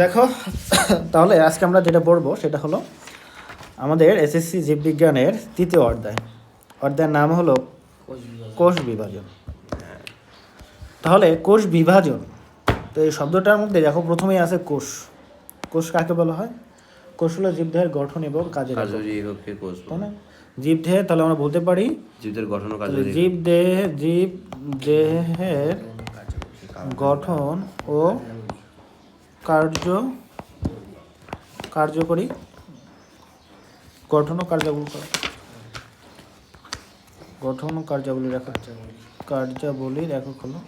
দেখো, তাহলে আজকে আমরা যেটা পড়বো সেটা হলো আমাদের এসএসসি জীববিজ্ঞানের তৃতীয় অধ্যায়ের নাম হলো কোষ বিভাজন। তাহলে কোষ বিভাজন, তো এই শব্দটার মধ্যে দেখো প্রথমেই আছে কোষ। কোষ কাকে বলা হয়? কোষ হলো জীবদেহের গঠন এবং কাজের একক, তাই না? জীবদেহে, তাহলে আমরা বলতে পারি জীবদেহের গঠন ও জীবদেহের গঠন ও কার্যকরী গঠন ও কার্যাবলীর একক হলো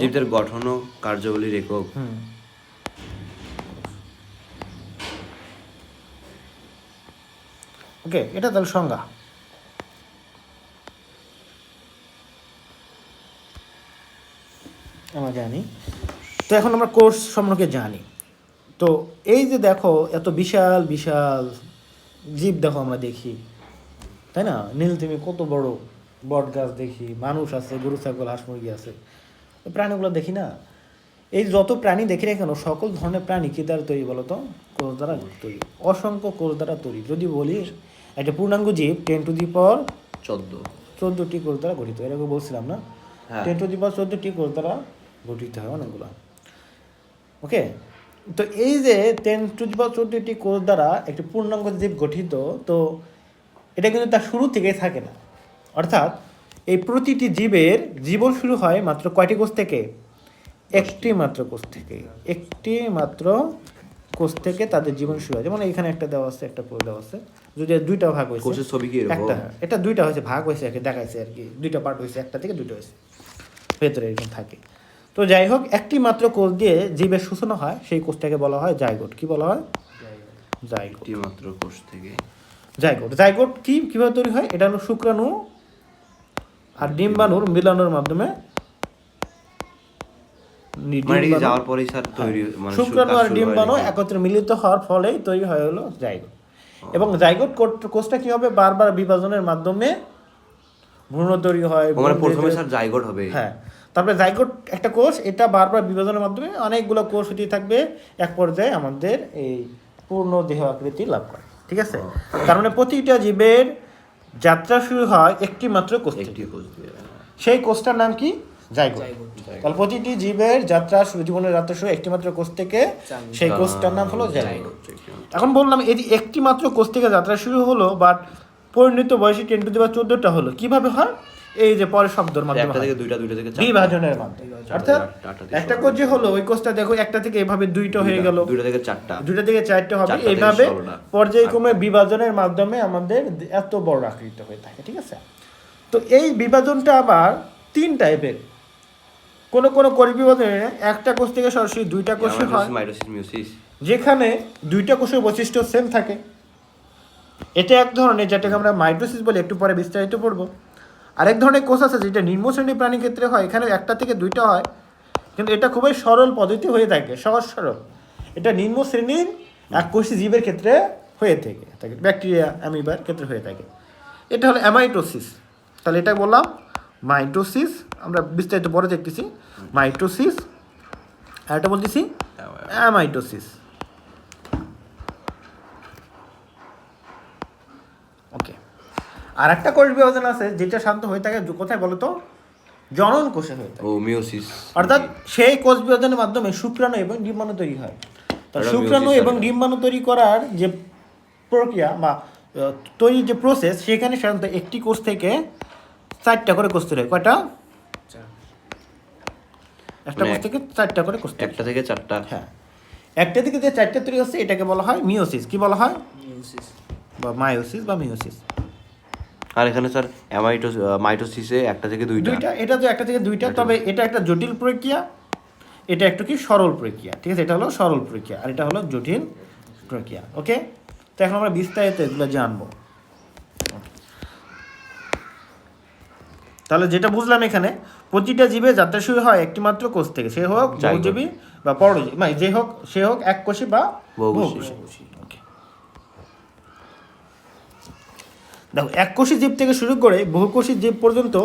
জীবদের গঠন ও কার্যাবলীর একক। ওকে, এটা তাহলে সংজ্ঞা। আমরা জানি, তো এখন আমরা কোষ সম্পর্কে জানি। তো এই যে দেখো এত বিশাল বিশাল জীব দেখো, আমরা দেখি, তাই না? নীলতিমি কত বড়, বট গাছ দেখি, মানুষ আছে, গরু ছাগল হাঁস মুরগি আছে, প্রাণীগুলো দেখি না? এই যত প্রাণী দেখি না কেন, সকল ধরনের প্রাণী কি দ্বারা তৈরি বলো তো? কোষ দ্বারা তৈরি, অসংখ্য কোষ দ্বারা তৈরি। যদি বলি একটা পূর্ণাঙ্গ জীব 10^14টি কোষ দ্বারা গঠিত, এরকম বলছিলাম না? 10^14টি কোষ দ্বারা গঠিত হয় অনেকগুলো। ওকে, তো এই যে 10^14টি কোষ দ্বারা একটি পূর্ণাঙ্গ জীব গঠিত, তো এটা কিন্তু তার শুরু থেকেই থাকে না। অর্থাৎ এই প্রতিটি জীবের জীবন শুরু হয় মাত্র কয়টি কোষ থেকে? একটি মাত্র কোষ থেকে তাদের জীবন শুরু হয়। যেমন এখানে একটা দেওয়া আছে, একটা কোষ দেওয়া আছে, যদি দুইটা ভাগ হয়েছে, কোষের ছবি কি এরকম? এটা দুইটা হয়েছে, ভাগ হয়েছে আর কি, দেখাইছে আর কি, দুইটা পার্ট হয়েছে, একটা থেকে দুটো হয়েছে, ভেতরে এরকম থাকে। তো যাই হোক, একটি মাত্র কোষ দিয়ে জীবের সূচনা হয়, সেই কোষটাকে বলা হয় জাইগোট। কি বলা হয়? জাইগোট। একটি মাত্র কোষ থেকে জাইগোট কিভাবে তৈরি হয়? এটা হলো শুক্রাণু আর ডিম্বাণুর মিলনের মাধ্যমে, শুক্রাণু আর ডিম্বাণু একত্রে মিলিত হওয়ার ফলে তৈরি হয় হলো জাইগোট। এবং জাইগোট কোষটা কি হবে? বারবার বিভাজনের মাধ্যমে ভ্রূণ তৈরি হয়। প্রথমে স্যার জাইগোট হবে, হ্যাঁ, তারপরে জাইগোট একটা কোষ, এটা বারবার বিভাজনের মাধ্যমে অনেকগুলো কোষ হতে থাকবে, এক পর্যায়ে আমাদের এই পূর্ণ দেহ আকৃতি লাভ করে। ঠিক আছে? তার মানে প্রতিটা জীবের যাত্রা শুরু হয় একটি মাত্র কোষ থেকে। সেই কোষটার নাম কি? জাইগোট। তাহলে প্রতিটি জীবের জীবনের যাত্রা শুরু একটি মাত্র কোষ থেকে, সেই কোষটার নাম হলো জাইগোট। এখন বললাম এই যে একটি মাত্র কোষ থেকে যাত্রা শুরু হলো, বাট পরিণত বয়সে 10^14টা হলো। কিভাবে হয়? এই যে পরের শব্দের মাধ্যমে, বিভাজনের মাধ্যমে। অর্থাৎ একটা কোষ যে হলো, ওই কোষটা দেখো একটা থেকে এভাবে দুইটা হয়ে গেল, দুইটা থেকে চারটা হবে, এইভাবে পর্যায়ক্রমে বিভাজনের মাধ্যমে আমাদের এত বড় আকৃতি হয়ে থাকে। ঠিক আছে? তো এই বিভাজনটা আবার 3 টাইপের। কোন কোষ বিভাজনে একটা কোষ থেকে সরাসরি দুইটা কোষে হয়, যেখানে দুইটা কোষের বৈশিষ্ট্য সেম থাকে। এটা এক ধরনের, যেটাকে আমরা মাইটোসিস বলি, একটু পরে বিস্তারিত পড়বো। আরেক ধরনের কোষ আছে যেটা নিম্ন শ্রেণীর প্রাণীর ক্ষেত্রে হয়, এখানে একটা থেকে দুইটা হয়, কিন্তু এটা খুবই সরল পদ্ধতি হয়ে থাকে, সহজ সরল। এটা নিম্ন শ্রেণীর এককোষী জীবের ক্ষেত্রে হয়ে থাকে, ব্যাকটেরিয়া, অ্যামিবার ক্ষেত্রে হয়ে থাকে। এটা হলো অ্যামাইটোসিস। তাহলে এটা বললাম মাইটোসিস, আমরা বিস্তারিত পরে দেখতেছি। মাইটোসিস, আর এটা বলতেছি অ্যামাইটোসিস। ওকে, আর একটা কোষ বিভাজন আছে যেটা শান্ত হয়ে থাকে কোথায় বলো তো? জনন কোষে হয়ে থাকে, মিওসিস। অর্থাৎ সেই কোষ বিভাজনের মাধ্যমে শুক্রাণু এবং ডিম্বাণু তৈরি হয়। তো শুক্রাণু এবং ডিম্বাণু তৈরি করার যে প্রক্রিয়া বা তৈরি যে প্রসেস, সেখানে সাধারণত একটি কোষ থেকে 4টা করে কোষ তৈরি হয়। কয়টা? একটা কোষ থেকে 4টা করে কোষ, একটা থেকে 4টা। হ্যাঁ, একটা থেকে যে 4টা তৈরি হচ্ছে, এটাকে বলা হয় মিওসিস। কি বলা হয়? মায়োসিস বা মিওসিস। আর এখানে স্যার মাইটোসিসে একটা থেকে দুইটা। এটা তো একটা থেকে দুইটা, তবে এটা একটা জটিল প্রক্রিয়া, এটা একটু কি সরল প্রক্রিয়া। ঠিক আছে? এটা হলো সরল প্রক্রিয়া, আর এটা হলো জটিল প্রক্রিয়া। ওকে, তো এখন আমরা বিস্তারিত এগুলো জানবো। তাহলে যেটা বুঝলাম, এখানে প্রতিটা জীবের যাত্রা শুরু হয় একটি মাত্র কোষ থেকে, সে হোক বহুজীবী বা পরজীবী, মানে যে হোক, সে হোক এককোষী বা বহুকোষী। দেখো এককোষী জীব থেকে শুরু করে বহুকোষী জীব পর্যন্ত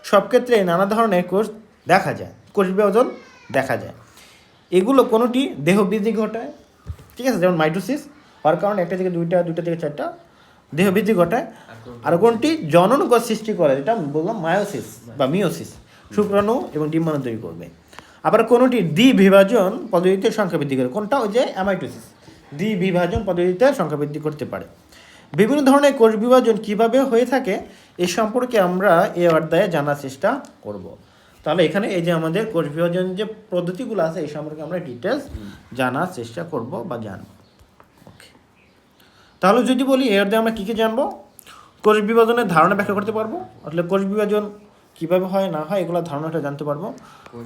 সব ক্ষেত্রে নানা ধরনের কোষ দেখা যায়, কোষ বিভাজন দেখা যায়। এগুলো কোনোটি দেহ বৃদ্ধি ঘটায়, ঠিক আছে, যেমন মাইটোসিস হওয়ার কারণে একটা থেকে দুইটা, দুইটা থেকে চারটা দেহ বৃদ্ধি ঘটায়। আর কোনটি জনন কোষ সৃষ্টি করে, যেটা বললাম মায়োসিস বা মিওসিস, শুক্রাণু এবং ডিম্বাণু তৈরি করবে। আবার কোনোটি দ্বিবিভাজন পদ্ধতিতে সংখ্যা বৃদ্ধি করে, কোনটা ওই যে অ্যামাইটোসিস, দ্বিবিভাজন পদ্ধতিতে সংখ্যা বৃদ্ধি করতে পারে। বিভিন্ন ধরনের কোষ বিভাজন কীভাবে হয়ে থাকে এ সম্পর্কে আমরা এই অধ্যায়ে জানার চেষ্টা করব। তাহলে এখানে এই যে আমাদের কোষ বিভাজন যে পদ্ধতিগুলো আছে এই সম্পর্কে আমরা ডিটেলস জানার চেষ্টা করব বা জানব। ওকে, তাহলে যদি বলি এই অধ্যায়ে আমরা কী কী জানবো, কোষ বিভাজনের ধারণা ব্যাখ্যা করতে পারবো, আসলে কোষ বিভাজন কীভাবে হয় না হয় এগুলো ধারণাটা জানতে পারবো,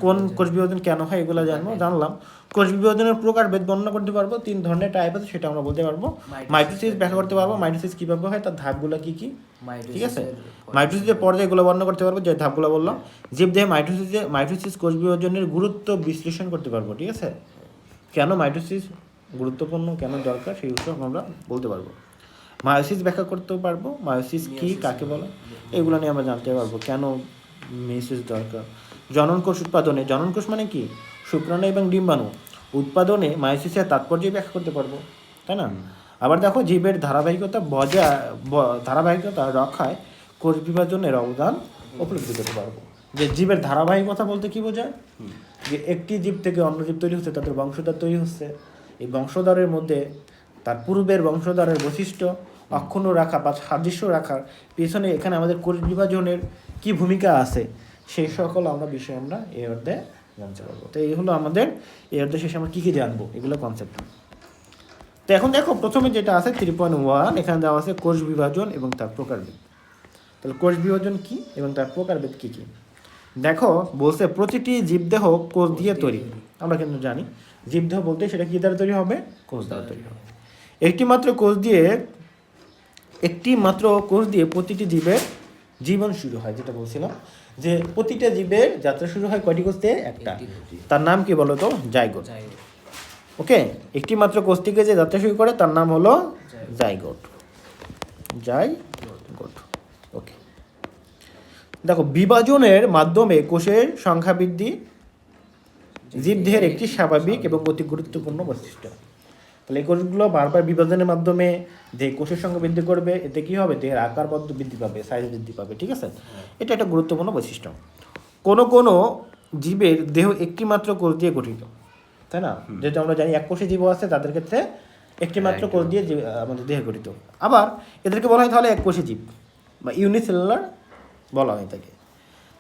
কোন কোষ বিভাজন কেন হয় এগুলো জানলাম। কোষ বিভাজনের প্রকারভেদ বর্ণনা করতে পারবো, 3 ধরনের টাইপ আছে সেটা আমরা বলতে পারবো। মাইটোসিস ব্যাখ্যা করতে পারবো, মাইটোসিস কীভাবে হয় তার ধাপগুলো কী কী, ঠিক আছে। মাইটোসিসের পর্যায়গুলো বর্ণনা করতে পারবো, যে ধাপগুলো বললাম। জীবদেহে মাইটোসিস কোষ বিভাজনের গুরুত্ব বিশ্লেষণ করতে পারবো, ঠিক আছে, কেন মাইটোসিস গুরুত্বপূর্ণ, কেন দরকার সেই উৎস আমরা বলতে পারবো। মায়োসিস ব্যাখ্যা করতেও পারবো, মায়োসিস কী, কাকে বলে, এগুলো নিয়ে আমরা জানতে পারবো, কেন মেসিস দরকার। জনন কোষ উৎপাদনে, জনন কোষ মানে কি, শুক্রাণু এবং ডিম্বাণু উৎপাদনে মায়োসিসের তাৎপর্য ব্যাখ্যা করতে পারবো, তাই না। আবার দেখো জীবের ধারাবাহিকতা রক্ষায় কোষ বিভাজনের অবদান উপলব্ধি করতে পারবো। যে জীবের ধারাবাহিকতা বলতে কি বোঝায়, যে একটি জীব থেকে অন্য জীব তৈরি হচ্ছে, তাদের বংশধর তৈরি হচ্ছে, এই বংশধরের মধ্যে তার পূর্বের বংশধরের বৈশিষ্ট্য অক্ষুণ্ণ রাখা বা সাদৃশ্য রাখার পেছনে এখানে আমাদের কোষ বিভাজনের কী ভূমিকা আছে সেই সকল বিষয় আমরা এই অধ্যায়ে জানতে পারবো। তো এই হলো আমাদের এই অধ্যায় শেষে আমরা কী কী জানবো, এগুলো কনসেপ্ট। তো এখন দেখো প্রথমে যেটা আছে 3.1, এখানে দেওয়া আছে কোষ বিভাজন এবং তার প্রকারভেদ। তাহলে কোষ বিভাজন কি এবং তার প্রকারভেদ কী কী, দেখো বলছে প্রতিটি জীবদেহ কোষ দিয়ে তৈরি। আমরা কিন্তু জানি জীবদেহ বলতে সেটা কী দ্বারা তৈরি হবে, কোষ দ্বারা তৈরি হবে। একটি মাত্র কোষ দিয়ে প্রতিটি জীবের জীবন শুরু হয়, যেটা বলছিলাম যে প্রতিটা জীবের যাত্রা শুরু হয় কয়টি কোষ দিয়ে, একটা, তার নাম কি বলো তো, জাইগোট। ওকে, একটি মাত্র কোষ থেকে যে যাত্রা শুরু করে তার নাম হলো জাইগোট। ওকে, দেখো বিভাজনের মাধ্যমে কোষের সংখ্যা বৃদ্ধি জীবদেহের একটি স্বাভাবিক এবং অতি গুরুত্বপূর্ণ বৈশিষ্ট্য। তাহলে এই কোষগুলো বারবার বিভাজনের মাধ্যমে যে কোষের সংখ্যা বৃদ্ধি করবে, এতে কী হবে, দেহের আকার বৃদ্ধি পাবে, সাইজ বৃদ্ধি পাবে, ঠিক আছে। এটা একটা গুরুত্বপূর্ণ বৈশিষ্ট্য। কোনো জীবের দেহ একটি মাত্র কোষ দিয়ে গঠিত, তাই না, যেহেতু আমরা জানি এককোষী জীব আছে তাদের ক্ষেত্রে একটি মাত্র কোষ দিয়ে আমাদের দেহ গঠিত। আবার এদেরকে বলা হয় তাহলে এককোষী জীব বা ইউনিসেলুলার বলা হয় থাকে।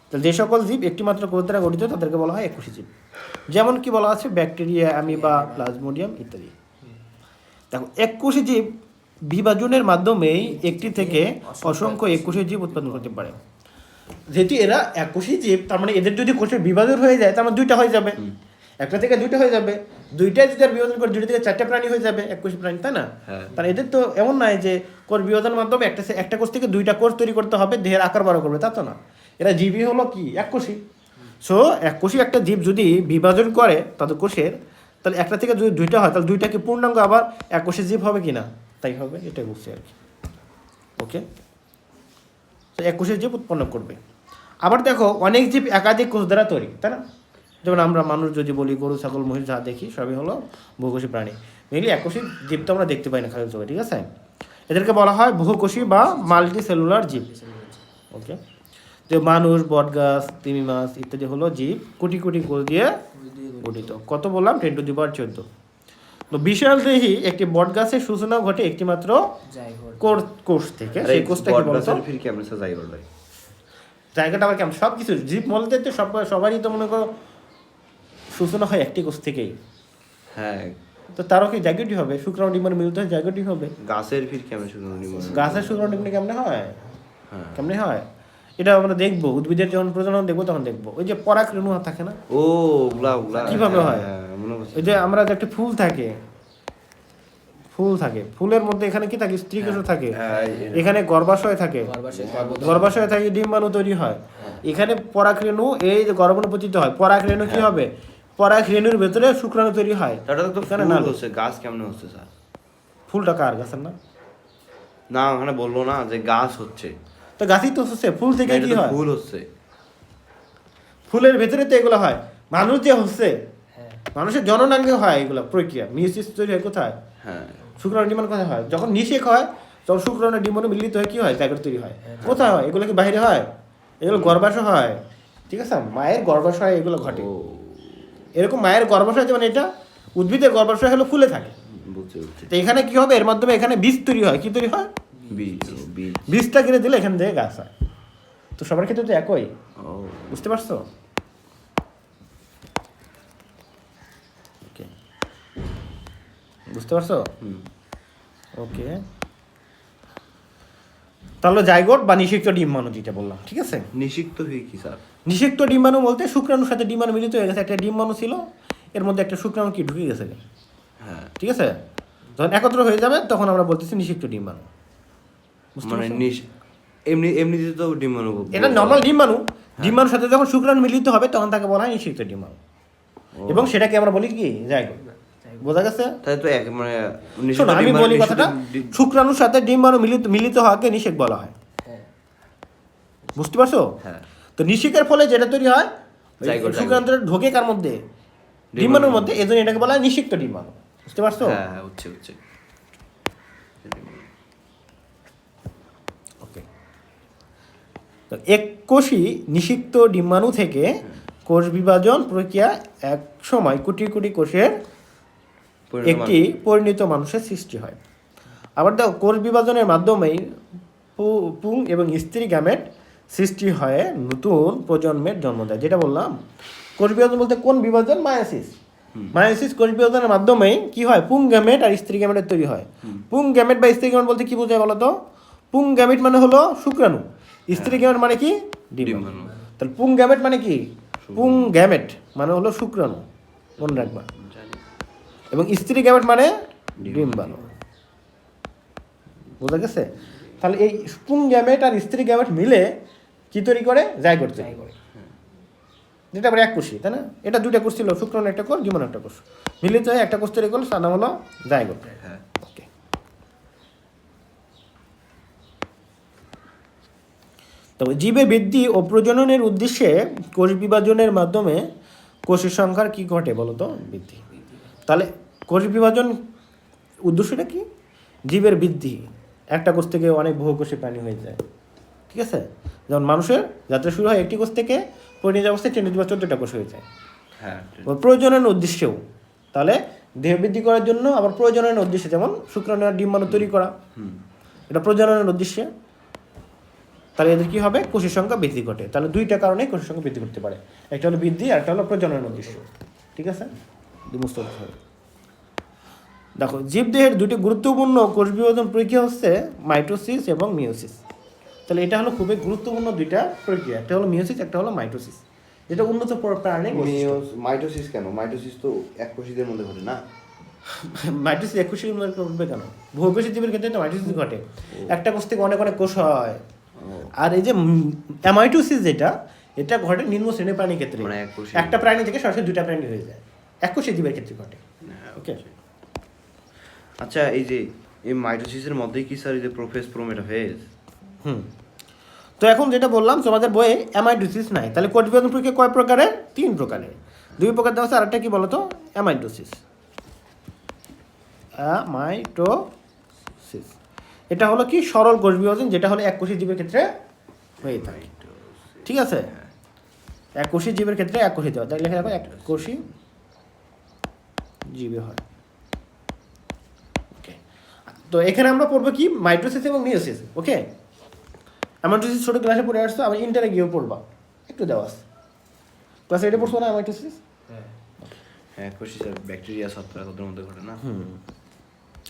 তাহলে যে সকল জীব একটি মাত্র কোষ দ্বারা গঠিত তাদেরকে বলা হয় এককোষী জীব। যেমন কি বলা আছে ব্যাকটেরিয়া, অ্যামিবা, প্লাজমোডিয়াম ইত্যাদি। দেখো এককোষী জীব বিভাজনের মাধ্যমেই একটি থেকে অসংখ্য এককোষী জীব উৎপাদন করতে পারে। যেহেতু এরা এককোষী জীব, তার মানে এদের যদি কোষের বিভাজন হয়ে যায় তার মানে দুইটা হয়ে যাবে, একটা থেকে দুইটা হয়ে যাবে, দুইটাই যদি আর বিভাজন করে দুইটা থেকে 4টা প্রাণী হয়ে যাবে, এককোষী প্রাণী, তাই না। তাহলে এদের তো এমন নয় যে কোষ বিভাজনের মাধ্যমে একটা কোষ থেকে 2টা কোষ তৈরি করতে হবে, দেহের আকার বড় করবে, তা তো না। এরা জীবই হলো কি, এককোষী। সো এককোষী একটা জীব যদি বিভাজন করে তাদের কোষের, তাহলে একটা থেকে যদি 2টা হয় তাহলে 2টা কি পূর্ণাঙ্গ আবার এককোষী জীব হবে কি না, তাই হবে, এটাই বুঝছি আর কি। ওকে, তো এককোষী জীব উৎপন্ন করবে। আবার দেখো অনেক জীব একাধিক কোষ দ্বারা তৈরি, তাই না। যেমন আমরা মানুষ যদি বলি, গরু, ছাগল, মহিষ যা দেখি সবই হলো বহুকোষী প্রাণী। মেনলি এককোষী জীব তো আমরা দেখতে পাই না খালি চোখে, ঠিক আছে। এদেরকে বলা হয় বহুকোষী বা মাল্টি সেলুলার জীব। ওকে, যে মানুষ, বটগাছ, তিমি মাছ ইত্যাদি হলো জীব কোটি কোটি কোষ দিয়ে গঠিত। কত বললাম, 10^14। তো বিশাল দেহি একটি বটগাছের সূচনা ঘটে একটি মাত্র কোষ থেকে। সেই কোষটা কি বলতো, জায়গাটা আবার কেমন, সব কিছু জীব বলতে তো সবারই তো মনে করো সূচনা হয় একটি কোষ থেকেই। হ্যাঁ, তো তারও কি জায়গাটি হবে, শুক্রাণু ডিম্বাণু মিলিত হয় জায়গাটি হবে। গাছের ফির কেমন শুক্রাণু ডিম্বাণু, গাছের শুক্রাণু ডিম্বাণু কেমনে হয়, কেমনে হয় এটা আমরা দেখবো, উদ্ভিদের যখন প্রজনন দেখবো তখন দেখবো। ওই যে পরাগরেণু থাকে না, ও ওগুলা কিভাবে হয়, ওই যে আমরা যে একটা ফুল থাকে, ফুলের মধ্যে এখানে কি থাকে, স্ত্রী কোষ থাকে, এখানে গর্ভাশয় থাকে, গর্ভাশয় থাকে ডিম্বাণু তৈরি হয়, এখানে পরাগরেণু, এই যে গর্ভাণু পতিত হয়, পরাগরেণু কি হবে, পরাগরেণুর ভেতরে শুক্রাণু তৈরি হয়। গাছ কেমন হচ্ছে স্যার, ফুলটা কার গাছের না, না ওখানে বললো না যে গাছ হচ্ছে, তো গাছই তো হচ্ছে, ফুল থেকে এটা কি তো হয়? ফুল হচ্ছে। ফুলের ভেতরে তো এগুলো হয়। মানুষ যে হচ্ছে, হ্যাঁ মানুষের জননাঙ্গে হয় এগুলো প্রক্রিয়া। মিউসিস তৈরি হয় কোথায়? হ্যাঁ শুক্রাণু ডিম্বাণু কোথায় হয়? যখন নিষেক হয় তখন শুক্রাণু ডিম্বাণু মিলিত হয়ে কি হয়? জায়গা তৈরি হয়। কোথায় হয়? এগুলো কি বাইরে হয়? এগুলো গর্ভাশয় হয়, ঠিক আছে? মায়ের গর্ভাশয় এগুলো ঘটে। ও এরকম মায়ের গর্ভাশয় যেমন এটা, উদ্ভিদের গর্ভাশয় হলো ফুলে থাকে। বুঝছি বুঝছি। তো এখানে কি হবে? এর মাধ্যমে এখানে বীজ তৈরি হয়। কি তৈরি হয়? বীজ বীজ। বীজটা কিনে দিলে এখান থেকে গাছ হয়। তো সবার ক্ষেত্রে তো একই, ও বুঝতে পারছো? ওকে, বুঝতে পারছো? হুম। ওকে, তাহলে জাইগোট বা নিষিক্ত ডিম্বাণু যেটা বললাম, ঠিক আছে? নিষিক্ত হয়ে কি স্যার? নিষিক্ত ডিম্বাণু বলতে শুক্রাণুর সাথে ডিম্বাণু মিলিত হয়ে গেছে। একটা ডিম্বাণু ছিল, এর মধ্যে একটা শুক্রাণু কি ঢুকে গেছে, হ্যাঁ ঠিক আছে? যখন একত্র হয়ে যাবে তখন আমরা বলতেছি নিষিক্ত ডিম্বাণু। বুঝতে মানে পারছো? এমনিতে তো ডিম্বাণু এটা নর্মাল ডিম্বাণু। ডিম্বাণুর সাথে যখন শুক্রাণু মিলিত হবে তখন তাকে বলা হয় নিষিক্ত ডিম্বাণু, এবং সেটাকে আমরা বলি কি? জাইগোট। বোঝা গেছে? তাই তো এক মানে শোনো, আমি বলি কথাটা, শুক্রাণুর সাথে ডিম্বাণু মিলিত হওয়াকে নিষেক বলা হয়। হ্যাঁ বুঝতে পারছো? হ্যাঁ তো নিষেকের ফলে যেটা তৈরি হয়, জাইগোট, শুক্রাণুটা ঢোকে কার মধ্যে? ডিম্বাণুর মধ্যে। এজন্য এটাকে বলা হয় নিষিক্ত ডিম্বাণু। বুঝতে পারছো? হ্যাঁ হ্যাঁ হচ্ছে হচ্ছে। ওকে, তো এককোষী নিষিক্ত ডিম্বাণু থেকে কোষ বিভাজন প্রক্রিয়া এক সময় কোটি কোটি কোষের একটি পরিণত মানুষের সৃষ্টি হয়। আবার দেখো, কোষ বিভাজনের মাধ্যমেই পুং এবং স্ত্রী গ্যামেট সৃষ্টি হয়ে নতুন প্রজন্মের জন্ম দেয়। যেটা বললাম, কোষ বিভাজন বলতে কোন বিভাজন? মায়োসিস। মায়োসিস কোষ বিভাজনের মাধ্যমেই কি হয়? পুং গ্যামেট আর স্ত্রী গ্যামেটের তৈরি হয়। পুং গ্যামেট বা স্ত্রী গ্যামেট বলতে কি বোঝায় বলো তো? পুং গ্যামেট মানে হলো শুক্রাণু, স্ত্রী গ্যামেট মানে কি? ডিম্বাণু। তাহলে পুং গ্যামেট মানে কি? পুং গ্যামেট মানে হলো শুক্রাণু, মনে রাখবা। এবং স্ত্রী গ্যামেট মানে ডিম্বাণু। বোঝা গেছে? তাহলে এই পুং গ্যামেট আর স্ত্রী গ্যামেট মিলে কি তৈরি করে? জাইগোট তৈরি করে। যেটা আবার এক কোষী, তাই না? এটা দুইটা কোষ ছিল, শুক্রাণু একটা কোষ, ডিম্বাণু একটা কোষ, মিলিত হয়ে একটা কোষ তৈরি করলো, তার নাম হলো জাইগোট। হ্যাঁ ওকে, তবে জীবের বৃদ্ধি ও প্রজননের উদ্দেশ্যে কোষ বিভাজনের মাধ্যমে কোষের সংখ্যার কি ঘটে বলো তো? বৃদ্ধি। তাহলে কোষ বিভাজন উদ্দেশ্যটা কি? জীবের বৃদ্ধি। একটা কোষ থেকে অনেক বহুকোষী প্রাণী হয়ে যায়, ঠিক আছে? যেমন মানুষের যাত্রা শুরু হয় একটি কোষ থেকে, পরিণত অবস্থায় 10 বা 14টা কোষ হয়ে যায়। হ্যাঁ প্রজননের উদ্দেশ্যেও, তাহলে দেহ বৃদ্ধি করার জন্য, আবার প্রজননের উদ্দেশ্যে, যেমন শুক্রাণু আর ডিম্বাণু তৈরি করা, এটা প্রজননের উদ্দেশ্যে। তাহলে এদের কি হবে? কোষের সংখ্যা বৃদ্ধি ঘটে। তাহলে দুইটা কারণে কোষের সংখ্যা বৃদ্ধি করতে পারে, একটা হলো বৃদ্ধি আর একটা হলো প্রজননের উদ্দেশ্য, ঠিক আছে? বুঝতে হবে। দেখো, জীবদেহের দুটি গুরুত্বপূর্ণ কোষ বিভাজন প্রক্রিয়া হচ্ছে মাইটোসিস এবং মিওসিস। তাহলে এটা হলো খুবই গুরুত্বপূর্ণ দুইটা প্রক্রিয়া, একটা হলো মিওসিস, একটা হলো মাইটোসিস, যেটা উন্নত প্রাণী। মাইটোসিস কেন? মাইটোসিস তো এক কোষীদের মধ্যে ঘটে না? মাইটোসিস এককোষী ঘটবে কেন? বহুকোষী জীবের ক্ষেত্রে তো মাইটোসিস ঘটে। একটা কোষ থেকে অনেক অনেক কোষ হয়। আর এই যে অ্যামাইটোসিস যেটা, এটা ঘটে নিম্ন শ্রেণীর প্রাণীর ক্ষেত্রে, মানে এককোষী। একটা প্রাণী থেকে সরাসরি দুটা প্রাণী হয়ে যায়, এককোষী জীবের ক্ষেত্রে ঘটে। ওকে, আচ্ছা, এই যে এই মাইটোসিসের মধ্যেই কি স্যার এই যে প্রোফেজ প্রোমেটাফেজ? তো এখন যেটা বললাম তোমাদের বইয়ে অ্যামাইটোসিস নাই, তাহলে কোষ বিভাজন প্রক্রিয়া কয় প্রকারের? 3 প্রকারের। 2 প্রকার দেওয়া আছে, আরেকটা কি বলতো? অ্যামাইটোসিস। অ্যামাইটোসিস এটা হলো কি? সরল কোষ বিভাজন, যেটা হলো এককোষী জীবের ক্ষেত্রে হয়ে থাকে, ঠিক আছে? এককোষী জীবের ক্ষেত্রে এককোষী দেওয়া, তাই লেখা দেখো এককোষী জীবে হয়। ওকে, তো এখানে আমরা পড়বো কি? মাইটোসিস এবং মিওসিস। ওকে, অ্যামাইটোসিস ছোট ক্লাসে পড়ে আসতো, আমি ইন্টারে গিয়েও পড়বা, একটু দেওয়া আছে ক্লাসে। এটা পড়ছো না অ্যামাইটোসিস? হ্যাঁ কোষী স্যার, ব্যাকটেরিয়া ছত্রাক ওদের মধ্যে ঘটে না?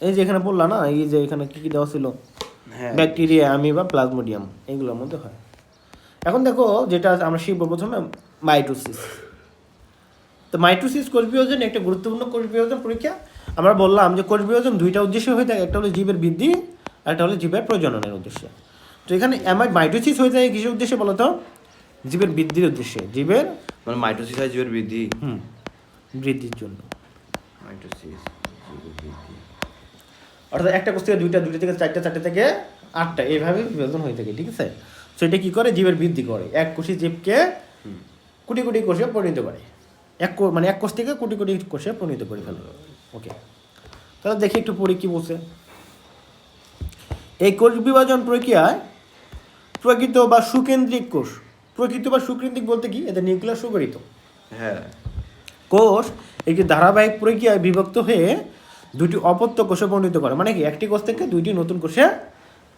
এই যে এখানে পড়লা না, এই যে এখানে কি কি দেওয়া ছিল? হ্যাঁ ব্যাকটেরিয়া, অ্যামিবা, প্লাজমোডিয়াম, এগুলোর মধ্যে হয়। এখন দেখো, যেটা আমরা শিখবো প্রথমে মাইটোসিস। তো মাইটোসিস কোষ বিভাজন একটা গুরুত্বপূর্ণ কোষ বিভাজন পরীক্ষা। আমরা বললাম যে কোষ বিভাজন দুইটা উদ্দেশ্যে হয়ে থাকে, একটা হলো জীবের বৃদ্ধি আর একটা হলো জীবের প্রজননের উদ্দেশ্যে। তো এখানে মাইটোসিস হয়ে যায় কিসের উদ্দেশ্যে বলো তো? জীবের বৃদ্ধির উদ্দেশ্যে, জীবের মানে মাইটোসিস হয় জীবের বৃদ্ধি। বৃদ্ধির জন্য। মাইটোসিস জীবের বৃদ্ধি। অর্থাৎ একটা কোষ থেকে দুইটা, দুইটা থেকে চারটা, চারটা থেকে আটটা, এইভাবে বিভাজন হয়ে থাকে, ঠিক আছে? সো এটা কি করে, জীবের বৃদ্ধি করে, এক কোষী জীবকে কোটি কোটি কোষে পরিণত করে, মানে এক কোষ থেকে কোটি কোটি কোষে পরিণত করে ফেলে। ওকে, তাহলে দেখি একটু পড়ি কি বলছে। এই কোষ বিভাজন প্রক্রিয়ায় প্রকৃত বা সুকেন্দ্রিক কোষ, প্রকৃত বা সুকেন্দ্রিক বলতে কি, এদের নিউক্লিয়াস সুগঠিত হ্যাঁ, কোষ একটি ধারাবাহিক প্রক্রিয়ায় বিভক্ত হয়ে দুটি অপত্য কোষে পরিণত করে, মানে কি একটি কোষ থেকে দুইটি নতুন কোষে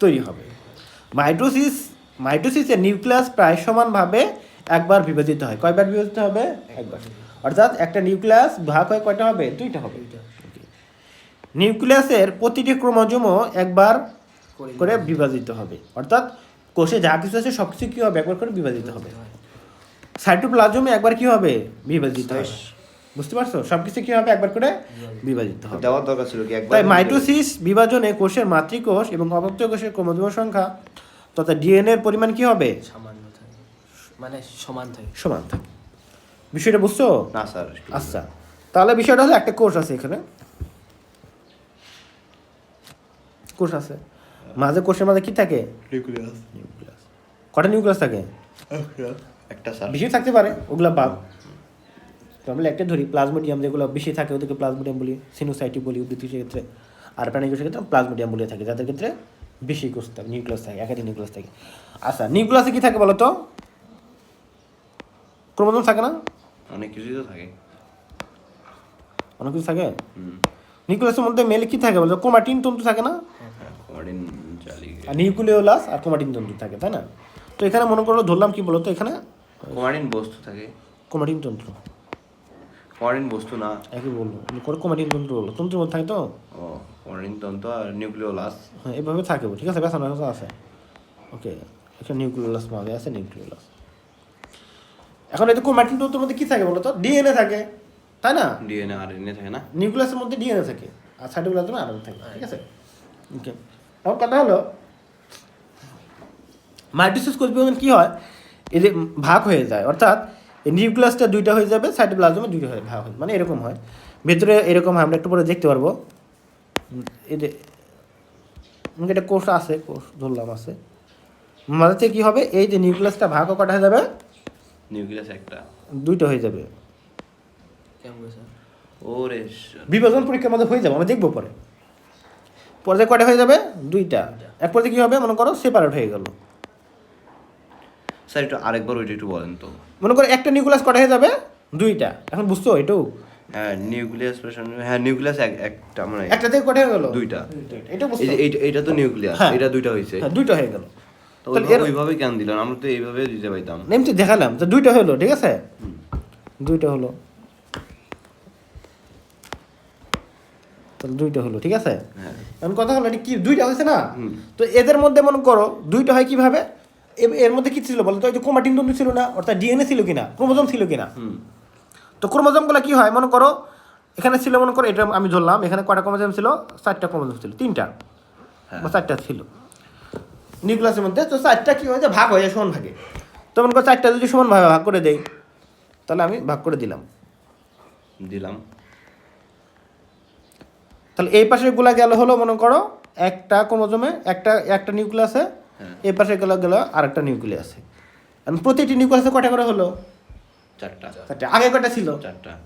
তৈরি হবে। মাইটোসিসের নিউক্লিয়াস প্রায় সমানভাবে একবার বিভাজিত হয়। কয়বার বিভাজিত হবে? একবার। অর্থাৎ একটা নিউক্লিয়াস ভাগ হয়ে কয়টা হবে? দুইটা হবে। নিউক্লিয়াসের প্রতিটি ক্রোমোজোমও একবার করে বিভাজিত হবে, অর্থাৎ কোষে যা কিছু আছে সব কিছু কী হবে? একবার করে বিভাজিত হবে। সাইটোপ্লাজমে একবার কি হবে? বিভাজিত হবে। বুঝতে পারছো? সব কিছু কী হবে? একবার করে বিভাজিত হবে। দেওয়ার দরকার ছিল কি একবার? তাই মাইটোসিস বিভাজনে কোষের মাতৃকোষ এবং অপত্য কোষের ক্রোমোজোম সংখ্যা তথা ডিএনএ এর পরিমাণ কি হবে? সামান্য থাকে, মানে সমান থাকে। সমান থাকে। বিষয়টা বুঝছো? না স্যার। আচ্ছা, তাহলে বিষয়টা হলো একটা কোষ আছে এখানে, কোষ আছে, মাঝে কোষের মাঝে কি থাকে? নিউক্লিয়াস। নিউক্লিয়াস। কটা নিউক্লিয়াস থাকে? একটা স্যার। বেশি থাকতে পারে, ওগুলা বাদ। আমরা একটা ধরি প্লাজমোডিয়াম, যেগুলো বেশি থাকে ওদেরকে প্লাজমোডিয়াম বলি, সিনোসাইটিক বলি উদ্ভিদ ক্ষেত্রে, আর প্রাণী কোষের ক্ষেত্রে প্লাজমোডিয়াম বলে থাকে, যাদের ক্ষেত্রে বেশি কোষ থাকে, নিউক্লিয়াস থাকে, একাধিক নিউক্লিয়াস থাকে। আচ্ছা, নিউক্লিয়াসে কি থাকে বলো তো? ক্রোমোজোম থাকে না? অনেক কিছুই তো থাকে। অনেক কিছু থাকে। নিউক্লিয়াসের মধ্যে মেলে কি থাকে বলো? ক্রোমাটিন তন্তু থাকে না? ক্রোমাটিন জালি। আর নিউক্লিওলাস আর ক্রোমাটিন তন্তু থাকে, তাই না? তো এখানে মনে করো ধরলাম কি বলো তো, এখানে ক্রোমাটিন বস্তু থাকে। ক্রোমাটিন তন্ত্র ক্রোমাটিন বস্তু না, একই বললো, ক্রোমাটিন তন্ত্র বললো, তন্ত্রের মধ্যে থাকে তো। ও ক্রোমাটিন তন্তু আর নিউক্লিওলাস। হ্যাঁ, এভাবে থাকে, ঠিক আছে, বেশ আমার কাছে আছে। ওকে, এখানে নিউক্লিওলাস মাঝে আছে, নিউক্লিওলাস। এখন এই ক্রোমাটিন তন্ত্রের মধ্যে কি থাকে বলো তো? ডিএনএ থাকে, তাই না? ডিএনএ আর এনএ থাকে না? নিউক্লিয়াসের মধ্যে ডিএনএ থাকে, আর সাইটোপ্লাজমে আরএনএ থাকে, ঠিক আছে? ওকে, এখন কথা হলো মাইটোসিস কোষ বিভাজন কি হয়? এই যে ভাগ হয়ে যায়, অর্থাৎ এই নিউক্লিয়াসটা দুইটা হয়ে যাবে, সাইটোপ্লাজমে দুইটা হয়ে ভাগ হয়, মানে এরকম হয়। ভেতরে এরকম হয়, আমরা একটু পরে দেখতে পারবো। এই যে এটা কোষ আছে, কোষ ধরলাম আছে, মাঝে থেকে কী হবে? এই যে নিউক্লিয়াসটা ভাগ কটা হয়ে যাবে? নিউক্লিয়াস একটা, দুইটা হয়ে যাবে। কেমন স্যার? ওরে বিভাজন পরীক্ষার মধ্যে হয়ে যাবে, আমরা দেখবো পরে। পর্যায়ে কটা হয়ে যাবে? দুইটা। এক পর্যায়ে কী হবে? মনে করো সেপারেট হয়ে গেল। স্যার একটু আরেকবার ওইটা একটু বলেন তো। মনে করো একটা নিউক্লিয়াস কটা হয়ে যাবে? দুইটা। এখন বুঝছো এটাও? হ্যাঁ, নিউক্লিয়াস, হ্যাঁ নিউক্লিয়াস একটা, মানে একটা থেকে কটা হয়ে গেল? দুইটা। এটা এই বুঝছো? যে এইটা তো নিউক্লিয়াস, হ্যাঁ। এটা দুইটা হয়েছে। হ্যাঁ, দুইটা হয়ে গেল। তো তাহলে ওইভাবে কেন দিলেন? আমরা তো এইভাবে দিতে পাইতাম। এমনি দেখালাম যে দুইটা হলো, ঠিক আছে? দুইটা হলো, তাহলে দুইটা হলো, ঠিক আছে? হ্যাঁ। এখন কথা হলো এটা কি দুইটা হয়েছে না? তো এদের মধ্যে মনে করো দুইটা হয় কিভাবে? এর মধ্যে কি ছিল বলো তো? এই যে ক্রোমাটিন তন্তু ছিল না, অর্থাৎ ডিএনএ ছিল কিনা, ক্রোমোজোম ছিল কিনা? তো ক্রোমোজোমগুলো কি হয়? মনে করো এখানে ছিল, মনে করো এটা আমি ধরলাম, এখানে কয়টা ক্রোমোজোম ছিল? 4টা ক্রোমোজোম ছিল, 3টা বা 4টা ছিল নিউক্লিয়াসের মধ্যে। তো 4টা কি হয়ে যায়? ভাগ হয়ে যায় সমান ভাগে। তো মনে করো 4টা যদি সমান ভাগে ভাগ করে দেই, তাহলে আমি ভাগ করে দিলাম। তাহলে এই পাশের গুলা গেল হলো মনে করো একটা ক্রোমোজোমে একটা নিউক্লিয়াসে, এই পাশে গেল আরেকটা নিউক্লিয়াসে। প্রতিটি নিউক্লিয়াসে কটা করে হলো? 4টা। আগে কটা ছিল?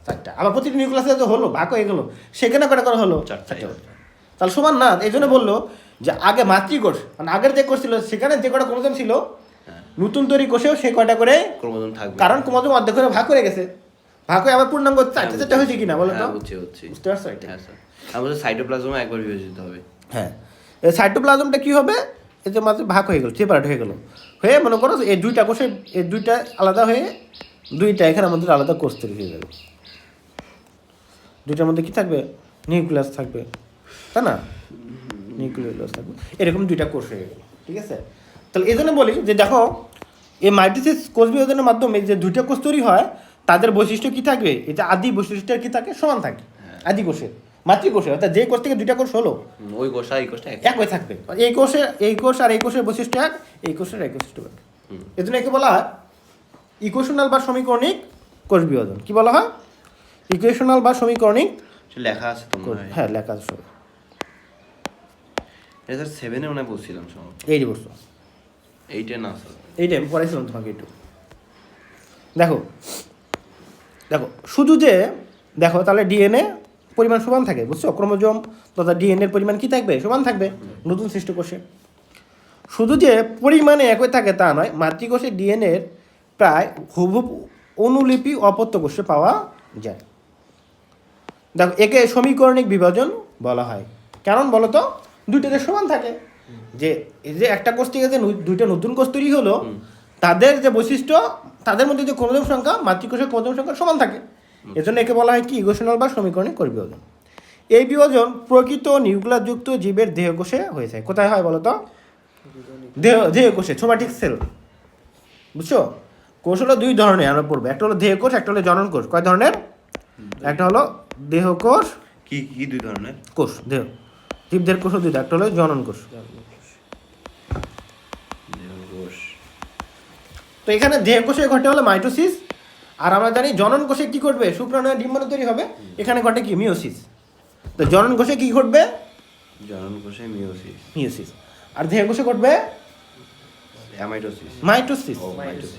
4টা। আবার প্রতিটি নিউক্লিয়াসে তো হলো, ভাগ হয়ে গেল, সেখানে কটা করে হলো? 4টা। তাহলে সমান না? এই জন্য বললো যে আগে মাতৃকোষ, মানে আগের যে কোষ ছিল সেখানে যে কটা ক্রোমোজোম ছিল, নতুন তৈরি কোষেও সেই কয়টা করে ক্রোমোজোম থাকবে, কারণ ক্রোমোজোম অর্ধেক করে ভাগ করে গেছে। ভাগ হয়ে আবার পূর্ণাঙ্গ 4টা হয়েছে কিনা বলো তো? বুঝতে পারছো এটা? হ্যাঁ স্যার। আমাদের সাইটোপ্লাজম একবার বিভাজিত হবে। হ্যাঁ, এই সাইটোপ্লাজমটা কি হবে? এই যে মাঝে ভাগ হয়ে গেল, সেপারেট হয়ে গেল, হয়ে মনে করো এই দুইটা কোষে, এই দুইটা আলাদা হয়ে দুইটা এখানে আমাদের আলাদা কোষ তৈরি হয়ে যাবে। দুইটার মধ্যে কি থাকবে? নিউক্লিয়াস থাকবে, তাই না? নিউক্লিয়াস থাকবে, এরকম দুইটা কোষ হয়ে গেল, ঠিক আছে? তাহলে এই জন্য বলি যে দেখো এই মাইটোসিস কোষ বিভাজনের মাধ্যমে যে দুইটা কোষ তৈরি হয় তাদের বৈশিষ্ট্য কি থাকবে? এটা আদি বৈশিষ্ট্য কি থাকে? সমান থাকে। আদি কোষের, মাতৃকোষে, অর্থাৎ যে কোষ থেকে দুইটা কোষ হলো ওই কোষটা এই কোষটা একই থাকবে। এই কোষ আর এই কোষের বৈশিষ্ট্য এক, এই কোষের এই বৈশিষ্ট্য এক। এই জন্য একে বলা হয় ইকুয়েশনাল বা সমীকরণিক কোষ বিভাজন। কি বলা হয়? ইকুয়েশনাল বা সমীকরণিক। লেখা আছে তো মনে হয়। হ্যাঁ, লেখা আছে। এটা স্যার 7-এ মনে হয় বলছিলাম সম্ভবত। এইটি বস্তু 8-এ না স্যার। এইটা আমি পড়াইছিলাম তোমাকে একটু। দেখো দেখো শুধু যে দেখো তাহলে ডিএনএ পরিমাণ সমান থাকে, বুঝছো? ক্রোমোজোম তথা ডিএনএর পরিমাণ কি থাকবে? সমান থাকবে নতুন সৃষ্ট কোষে। শুধু যে পরিমাণে একই থাকে তা নয়, মাতৃকোষে ডিএনএর প্রায় হুবহুব অনুলিপি অপত্য কোষে পাওয়া যায়। দেখো একে সমীকরণিক বিভাজন বলা হয়। কারণ বলো তো দুইটাতে সমান থাকে। যে এই যে একটা কোষ থেকে যে দুইটা নতুন কোষ তৈরি হলো, তাদের যে বৈশিষ্ট্য, তাদের মধ্যে যে ক্রোমোজোম সংখ্যা মাতৃকোষের ক্রোমোজোম সংখ্যা সমান থাকে। এজন্য একে বলা হয় কি? ইগোশনাল বা সমীকরণিক কোষ বিভাজন। এই বিভাজন প্রকৃত নিউক্লিয়াসযুক্ত জীবের দেহকোষে হয়ে থাকে। কোথায় হয় বলো তো? দেহকোষে, সোমাটিক সেল। বুঝছো? কোষ হলো দুই ধরনের, আমরা পড়বো। একটা হলো দেহকোষ, একটা হলো জনন কোষ। কয় ধরনের? একটা হলো দেহকোষ, কি কি দুই ধরনের? কোষ দেহ, জীবদের কোষ দুইটা, একটা হলো জনন কোষ। কোষ। তো এখানে দেহকোষে ঘটে হলো মাইটোসিস, আর আমরা জানি জনন কোষে কি ঘটবে? শুক্রাণু ডিম্বাণু তৈরি হবে। এখানে ঘটে কি? মিওসিস। তো জনন কোষে কি ঘটবে? জনন কোষে মিওসিস। মিওসিস। আর দেহকোষে ঘটবে অ্যামাইটোসিস। মাইটোসিস। ও মাইটোসিস।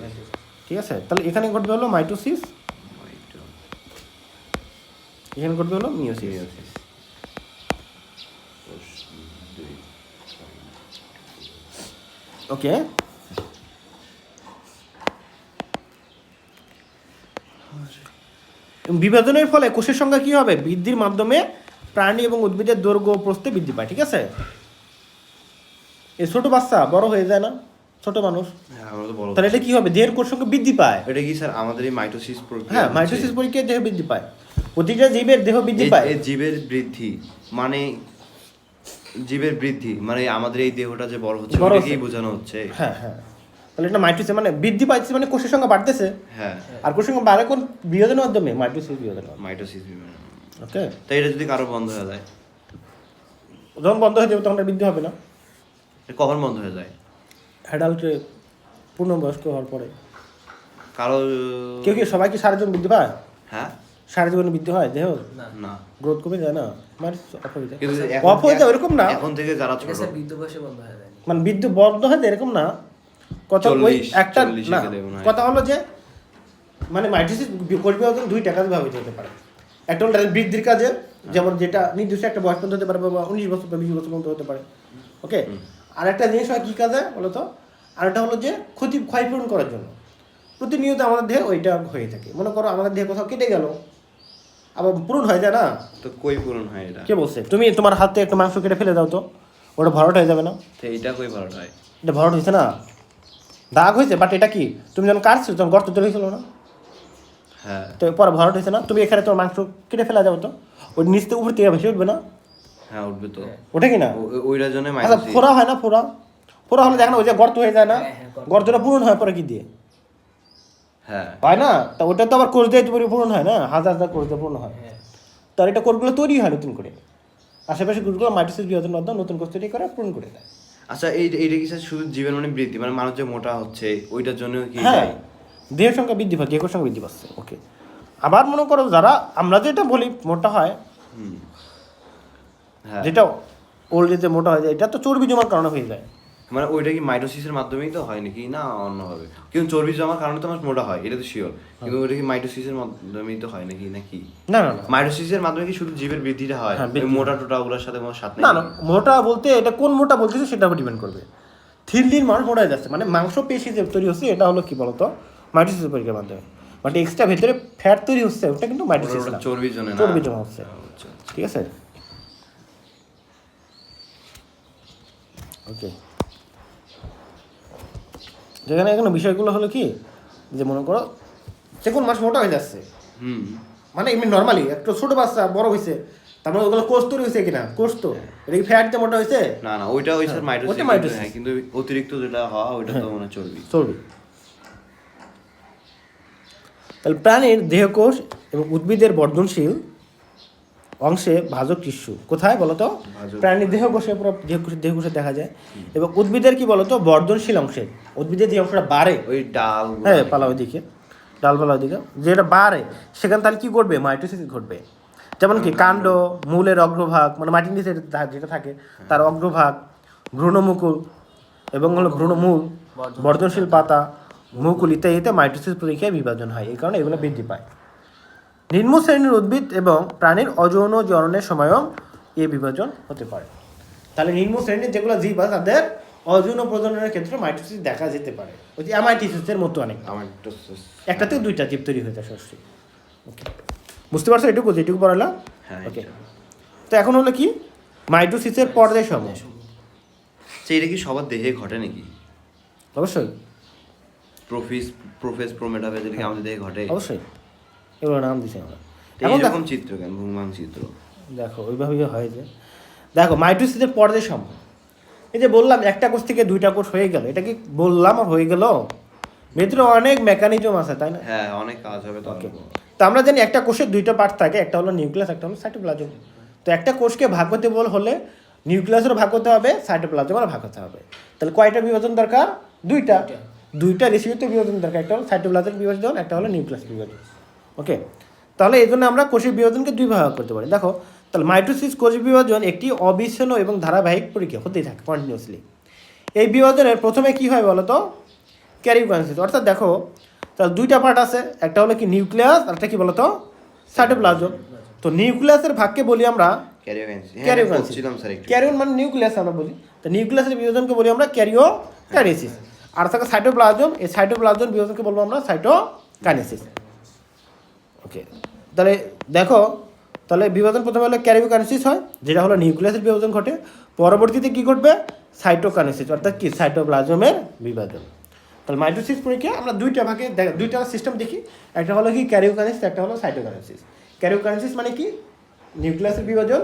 ঠিক আছে, তাহলে এখানে ঘটবে হলো মাইটোসিস, এখানে ঘটবে হলো মিওসিস। মিওসিস। কোষ দুই। ওকে, বিভাজনের ফলে কোষের সংখ্যা কি হবে? বৃদ্ধির মাধ্যমে প্রাণী এবং উদ্ভিদের দৈর্ঘ্য ও প্রস্থে বৃদ্ধি পায়। ঠিক আছে, এই ছোট বাচ্চা বড় হয়ে যায় না, ছোট মানুষ, হ্যাঁ, আমরা তো বড়। তাহলে এটা কি হবে? দেহের কোষ সংখ্যা বৃদ্ধি পায়। এটা কি স্যার আমাদের এই মাইটোসিস প্রক্রিয়া? হ্যাঁ, মাইটোসিস প্রক্রিয়ায় দেহ বৃদ্ধি পায়। প্রতিটা জীবের দেহ বৃদ্ধি পায়। এই জীবের বৃদ্ধি মানে জীবের বৃদ্ধি মানে আমাদের এই দেহটা যে বড় হচ্ছে, বড় এটাকেই হচ্ছে। বোঝানো হচ্ছে। হ্যাঁ হ্যাঁ, তাহলে এটা মাইটোসিস মানে বৃদ্ধি পাইছে, মানে কোষের সংখ্যা বাড়তেছে। হ্যাঁ, আর কোষের সংখ্যা বাড়ে কোন বিভাজনের মাধ্যমে? মাইটোসিস বিভাজনের মাধ্যমে। মাইটোসিস বিভাজন। ওকে, তাই এটা যদি কারো বন্ধ হয়ে যায়, যখন বন্ধ হয়ে যাবে তখন আর বৃদ্ধি হবে না। এটা কখন বন্ধ হয়ে যায়? অ্যাডাল্টে পূর্ণবয়স্ক হওয়ার পরে। কারো কেউ কি, সবাই কি সারা জীবন বৃদ্ধি পায়? হ্যাঁ সারা জীবন বৃদ্ধি হয় দেহ? না না, গ্রোথ কমে যায় না, মানে অফ হয়ে যায়। কিন্তু অফ হয়ে যায় ওরকম না, এখন থেকে যারা ছোট এটা স্যার বৃদ্ধ বয়সে বন্ধ হয়ে যায়। মানে বিদ্যুৎ বন্ধ হয় যায় এরকম না। কথা ওই 40 একটা 40 না, গেলে মনে হয়। কথা হলো যে মানে মাইটোসিস কোষ বিভাজন দুইটা কাজে ভাবে হতে পারে। একটা হলো বৃদ্ধির কাজে, যেমন যেটা নির্দিষ্ট একটা বয়স পর্যন্ত হতে পারে, বা 19 বছর বা 20 বছর পর্যন্ত হতে পারে। ওকে, আর একটা জিনিস হয় কি কাজে বলো তো? আর একটা হলো যে ক্ষয়পূরণ করার জন্য। প্রতিনিয়ত আমাদের দেহে ওইটা হয়ে থাকে। মনে করো আমাদের দেহে কোথাও কেটে গেল, আবার পূরণ হয়ে যায় না। তো কই পূরণ হয় এটা? কে বলছে? তুমি তোমার হাতে একটা মাংস কেটে ফেলে দাও তো, ওটা ভরাট হয়ে যাবে না? তো এইটা কই ভরাট হয়? এটা ভরাট হয়েছে না, দাগ হয়েছে, বাট এটা কি তুমি যখন কাটছো তখন গর্ত তৈরি হয়েছিল না? হ্যাঁ তো পরে ভরাট হয়েছে না? তুমি এখানে তোমার মাংস কেটে ফেলা যাও তো, ওই নিচ থেকে উপর থেকে ভেসে উঠবে না? হ্যাঁ, উঠবে তো। ওঠে কি না? ওইটার জন্য আচ্ছা, মাইটোসিস। ফোড়া হয় না? ফোড়া ফোড়া হলে দেখো না ওই যে গর্ত হয়ে যায় না? হ্যাঁ, হ্যাঁ, গর্তটা পূরণ হয় পরে কি দিয়ে? হ্যাঁ, হয় না? তা ওটা তো আবার কোষ দিয়ে পূরণ হয় না, হাজার হাজার কোষ দিয়ে পূরণ হয়। হ্যাঁ তার এটা কোষগুলো তৈরি হয় নতুন করে, আশেপাশে কোষগুলো মাইটোসিস বিভাজনের মাধ্যমে নতুন কোষ তৈরি করে পূরণ করে দেয়। আচ্ছা এইটা কি স্যার শুধু জীবের মানে বৃদ্ধি মানে মানুষ যে মোটা হচ্ছে ওইটার জন্য কি হ্যাঁ, দায়ী? দেহের সংখ্যা বৃদ্ধি পাচ্ছে, কোষ সংখ্যা বৃদ্ধি পাচ্ছে। ওকে, আবার মনে করো যারা আমরা যেটা বলি মোটা হয়, হুম। হ্যাঁ, যেটা ওল্ড এজে মোটা হয়ে যায়, এটা তো চর্বি জমার কারণে হয়ে যায়। মানে ওইটা কি মাইটোসিসের মাধ্যমেই তো হয় নাকি না অন্যভাবে? কিন্তু চর্বি জমার কারণে তো মানুষ মোটা হয়, এটা তো শিওর। কিন্তু ওইটা কি মাইটোসিসের মাধ্যমেই তো হয় নাকি নাকি? না না না মাইটোসিসের মাধ্যমে কি শুধু জীবের বৃদ্ধিটা হয়? হ্যাঁ, ওই বৃদ্ধি মোটা টোটা ওগুলোর সাথে কোনো সাথে না না, মোটা বলতে এটা কোন মোটা বলতেছে সেটা ডিপেন্ড করবে। থিল্লির মানুষ মোটা হয়ে যাচ্ছে, মানে মাংস পেশি যে তৈরি হচ্ছে এটা হলো কি বলতো? মাইটোসিসের পরীক্ষার মাধ্যমে। বাট এক্সট্রা ভেতরে ফ্যাট তৈরি হচ্ছে, ওটা কিন্তু মাইটোসিস না, চর্বির জন্য না? চর্বি জমা হচ্ছে। আচ্ছা। ঠিক আছে, ওকে। যেখানে এখানে বিষয়গুলো হলো কি, যে মনে করো যে কোন মাস মোটা হয়ে যাচ্ছে, হুম। মানে এমনি নর্মালি একটা ছোট বাচ্চা বড় হয়েছে, তার মানে ওগুলো কোষ তৈরি হয়েছে কিনা? কোষ তো, এটা কি ফ্যাট দিয়ে মোটা হয়েছে? না না, ওইটা ওই স্যার ওটা মাইটোসিস, mitosis। হ্যাঁ, কিন্তু অতিরিক্ত যেটা হওয়া ওইটা তো মানে চর্বি। চর্বি। তাহলে প্রাণীর দেহকোষ এবং উদ্ভিদের বর্ধনশীল অংশে ভাজক টিস্যু কোথায় বলতো? ভাজক। প্রাণীর দেহকোষে, পুরো দেহকোষে দেখা যায়। এবং উদ্ভিদের কি বলতো? বর্ধনশীল অংশে, উদ্ভিদের যে অংশটা বাড়ে, ওই ডাল হ্যাঁ পালা ওইদিকে, ডালপালা ওইদিকে যেটা বাড়ে, সেখানে তাহলে কি ঘটবে? মাইটোসিস ঘটবে। যেমন কি কাণ্ড, মূলের অগ্রভাগ, মানে মাটির নিচে যেটা থাকে তার অগ্রভাগ, ভ্রূণমুকুল এবং হলো ভ্রূণমূল, বর্ধনশীল পাতা, মুকুল ইত্যাদিতে মাইটোসিস প্রক্রিয়ায় বিভাজন হয়, এই কারণে এগুলো বৃদ্ধি পায়। নিম্ন শ্রেণীর উদ্ভিদ এবং প্রাণীর অযৌন জননের সময়ও এই বিভাজন হতে পারে। তাহলে নিম্ন শ্রেণীর যেগুলো জীব আছে তাদের অযৌন প্রজননের ক্ষেত্রে মাইটোসিস দেখা যেতে পারে, ওই যে অ্যামাইটোসিসের মতো অনেক, আমার একটু একটা থেকে দুইটা জীব তৈরি হয়ে যায় সরাসরি। ওকে, বুঝতে পারছো? এটুকু যেটুকু পড়ালাম। হ্যাঁ ওকে, তো এখন হলো কি মাইটোসিসের পর্যায় সমূহ। এটা কি সবার দেহে ঘটে নাকি? অবশ্যই প্রোফেস প্রোমেটাফেজ এটা কি আমাদের দেহে ঘটে? অবশ্যই, এগুলো নাম দিছি আমরা। এখন এইরকম দেখো, চিত্র কেন, ভূমিমান চিত্র? দেখো ওইভাবেই হয় যে, দেখো মাইটোসিসের পর্যায় সমূহ, এই যে বললাম একটা কোষ থেকে দুইটা কোষ হয়ে গেল, এটা কি বললাম আর হয়ে গেল? ভিতরে অনেক মেকানিজম আছে, তাই না? হ্যাঁ, অনেক কাজ হবে তো। ওকে, তো আমরা জানি একটা কোষের দুইটা পার্ট থাকে, একটা হলো নিউক্লিয়াস, একটা হলো সাইটোপ্লাজম। তো একটা কোষকে ভাগ করতে হলে নিউক্লিয়াসেরও ভাগ করতে হবে, সাইটোপ্লাজমেরও ভাগ করতে হবে। তাহলে কয়টা বিভাজন দরকার? দুইটা রেসিপিতে বিভাজন দরকার, একটা হলো সাইটোপ্লাজম বিভাজন, একটা হলো নিউক্লিয়াস বিভাজন। ওকে, তাহলে এই জন্য আমরা কোষের বিভাজনকে দুই ভাগ করতে পারি। দেখো, তাহলে মাইটোসিস কোষ বিভাজন একটি অবিচ্ছিন্ন এবং ধারাবাহিক প্রক্রিয়া, হতেই থাকে কন্টিনিউসলি। এই বিভাজনের প্রথমে কি হয় বলো তো? ক্যারিওকাইনেসিস। অর্থাৎ দেখো, তাহলে দুইটা পার্ট আছে, একটা হলো কি নিউক্লিয়াস, আর একটা কি বলো তো? সাইটোপ্লাজম। তো নিউক্লিয়াসের ভাগকে বলি আমরা ক্যারিওকাইনেসিস। ক্যারিওন মানে নিউক্লিয়াস আমরা বলি, তো নিউক্লিয়াসের বিভাজনকে বলি আমরা ক্যারিওকাইনেসিস। আর থাকে সাইটোপ্লাজম, এই সাইটোপ্লাজম বিভাজনকে বলবো আমরা সাইটোকাইনেসিস। ওকে, তাহলে দেখো, তাহলে বিভাজন প্রথমে হলো ক্যারিওকাইনেসিস হয়, যেটা হলো নিউক্লিয়াসের বিভাজন ঘটে। পরবর্তীতে কি ঘটবে? সাইটোকাইনেসিস, অর্থাৎ কি সাইটোপ্লাজমের বিভাজন। তাহলে মাইটোসিস প্রক্রিয়া আমরা দুইটা সিস্টেম দেখি, একটা হলো কি ক্যারিওকাইনেসিস, একটা হলো সাইটোকাইনেসিস। ক্যারিওকাইনেসিস মানে কি? নিউক্লিয়াসের বিভাজন,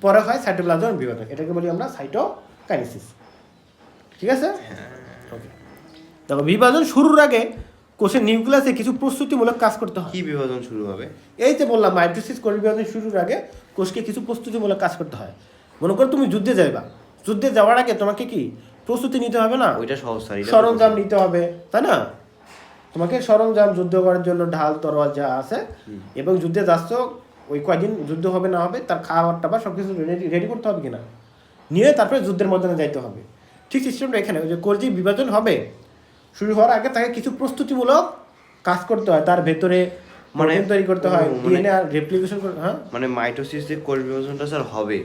পরে হয় সাইটোপ্লাজমের বিভাজন, এটাকে বলি আমরা সাইটোকাইনেসিস। ঠিক আছে? ওকে, দেখো বিভাজন শুরুর আগে কোষের নিউক্লিয়াসে কিছু প্রস্তুতিমূলক কাজ করতে হয়। কি বিভাজন শুরু হবে? এই যে বললাম মাইটোসিস কোষ বিভাজন শুরুর আগে কোষকে কিছু প্রস্তুতিমূলক কাজ করতে হয়। মনে করো তুমি যুদ্ধে যাইবা, যুদ্ধে যাওয়ার আগে তোমাকে কি প্রস্তুতি নিতে হবে না? ওইটা সহজ স্যার, সরঞ্জাম নিতে হবে, তাই না? তোমাকে সরঞ্জাম, যুদ্ধ করার জন্য ঢাল তরোয়াল যা আছে, এবং যুদ্ধে যাচ্ছ, ওই কয়দিন যুদ্ধ হবে না হবে তার খাবার টাবার সব কিছু রেডি করতে হবে কিনা, নিয়ে তারপরে যুদ্ধের ময়দানে যাইতে হবে। ঠিক সিস্টেমটা এখানে, ওই যে কোষ যে বিভাজন হবে শুরু হওয়ার আগে তাকে কিছু প্রস্তুতিমূলক কাজ করতে হয়, তার ভেতরে মানে তৈরি করতে হয়, ডিএনএ আর রেপ্লিকেশন করতে। হ্যাঁ, মানে মাইটোসিস যে কোষ বিভাজনটা স্যার হবে,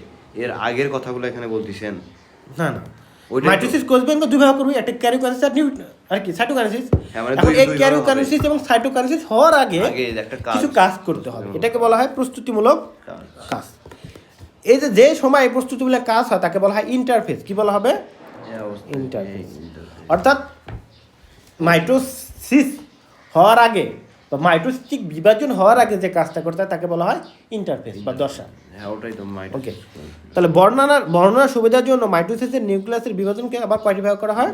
এর আগের কথাগুলো এখানে বলতেছেন? না না, মাইটোসিস কোষ বিভাজনকে দুই ভাগ করবে, একটা ক্যারিওকাইনেসিস আর কি সাইটোকাইনেসিস। মানে এখন এই ক্যারিওকাইনেসিস এবং সাইটোকাইনেসিস হওয়ার আগে একটা কিছু কাজ করতে হবে, এটাকে বলা হয় প্রস্তুতিমূলক কাজ। এই যে সময় এই প্রস্তুতিমূলক কাজ হয় তাকে বলা হয় ইন্টারফেস। কি বলা হবে? ইন্টারফেস। অর্থাৎ মাইটোসিস হওয়ার আগে বা মাইটোসিস বিভাজন হওয়ার আগে যে কাজটা করতে হয় তাকে বলা হয় ইন্টারফেস বা দশা। হ্যাঁ, ওটাই তো মাইটোসিস। ওকে, তাহলে বর্ণনার সুবিধার জন্য মাইটোসিসের নিউক্লিয়াসের বিভাজনকে আবার কয়টি ভাগ করা হয়?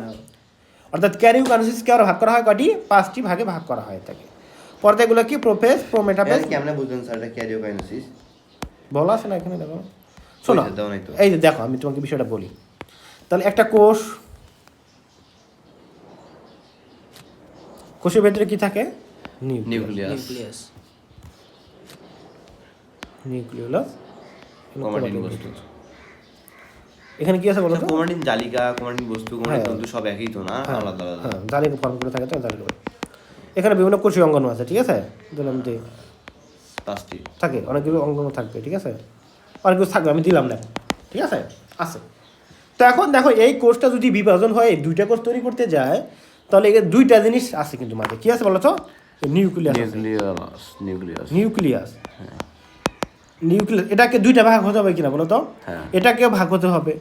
অর্থাৎ ক্যারিওকাইনেসিসকে আরও ভাগ করা হয় কয়টি? 5টি ভাগে ভাগ করা হয় থাকে। পর্যায়গুলো কি? Prophase, prometaphase. কেমনে বুঝলেন স্যার এটা ক্যারিওকাইনেসিস? বলা আছে না এখানে, দেখো শোনো, এই যে দেখো আমি তোমাকে বিষয়টা বলি। তাহলে একটা কোষের ভেতরে কি থাকে? নিউক্লিয়াস। নিউক্লিয়াস ক্রোমাটিন বস্তু। এখানে কি আছে বলো তো? ক্রোমাটিন জালিকা, ক্রোমাটিন বস্তু, ক্রোমাটিন তন্তু সব একই তো না? আলাদা আলাদা। হ্যাঁ, জালিকা ফর্ম করে থাকে তো জালিকা। এখানে বিভিন্ন কোষীয় অঙ্গাণু আছে, ঠিক আছে? দিলাম যে 5টি থাকে, অনেকগুলো অঙ্গাণু থাকবে, ঠিক আছে? অনেকগুলো থাকবে, আমি দিলাম না, ঠিক আছে? আছে। তো এখন দেখো, এই কোষটা যদি বিভাজন হয় দুইটা কোষ তৈরি করতে যায়, তাহলে এর দুইটা জিনিস আছে কিন্তু মাঝে। কি আছে বলো তো? নিউক্লিয়াস। নিউক্লিয়াস এটাকে দুইটা ভাগ হতে হবে কিনা বলো তো? এটাকেও ভাগ হতে হবে।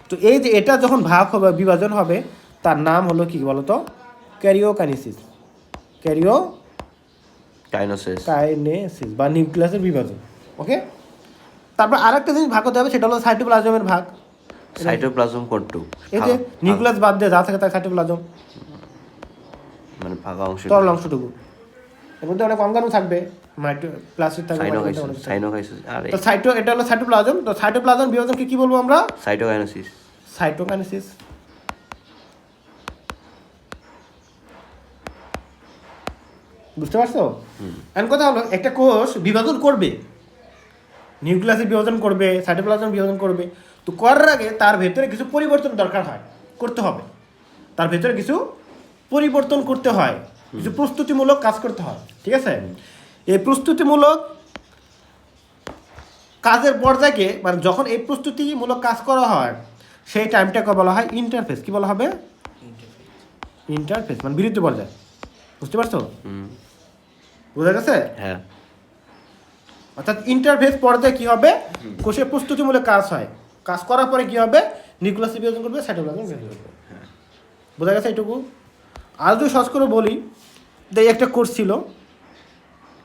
তো এই যে এটা যখন ভাগ হবে, বিভাজন হবে, তার নাম হলো কি বলো তো? ক্যারিওকাইনেসিস। ক্যারিওকাইনেসিস বা নিউক্লিয়াসের বিভাজন। ওকে, তারপর আরেকটা জিনিস ভাগ হতে হবে, সেটা হলো সাইটোপ্লাজমের ভাগ। সাইটোপ্লাজম কতটুকু? এই যে নিউক্লিয়াস বাদ দিয়ে যা থাকে তার সাইটোপ্লাজম, মানে ফাঁকা অংশ, তরল অংশটুকু। এর মধ্যে অনেক অঙ্গাণু থাকবে, প্লাস্টিক থাকবে। তো এটা হলো সাইটোপ্লাজম। তো সাইটোপ্লাজম বিভাজনকে কি বলবো আমরা? সাইটোকাইনেসিস। বুঝতে পারছো? এখন কথা হলো, একটা কোষ বিভাজন করবে, নিউক্লিয়াসের বিভাজন করবে, সাইটোপ্লাজম বিভাজন করবে, তো করার আগে তার ভেতরে কিছু পরিবর্তন দরকার হয়, করতে হবে। তার ভেতরে কিছু পরিবর্তন করতে হয়, কিছু প্রস্তুতিমূলক কাজ করতে হয়, ঠিক আছে? এই প্রস্তুতিমূলক কাজের পর্যায়কে মানে যখন এই প্রস্তুতিমূলক কাজ করা হয় সেই টাইমটাকে বলা হয় ইন্টারফেস। কি বলা হবে? ইন্টারফেস মানে বিরতি পর্যায়। বুঝতে পারছো? বোঝা গেছে? হ্যাঁ। অর্থাৎ ইন্টারফেস পর্যায়ে কি হবে, কোষের প্রস্তুতিমূলক কাজ হয়, কাজ করার পরে কি হবে, নিউক্লিয়াস বিভাজন করবে, সাইটোপ্লাজম বিভাজন করবে। বোঝা গেছে এইটুকু? আর যদি সহজ করে বলি, যে একটা কোষ ছিল,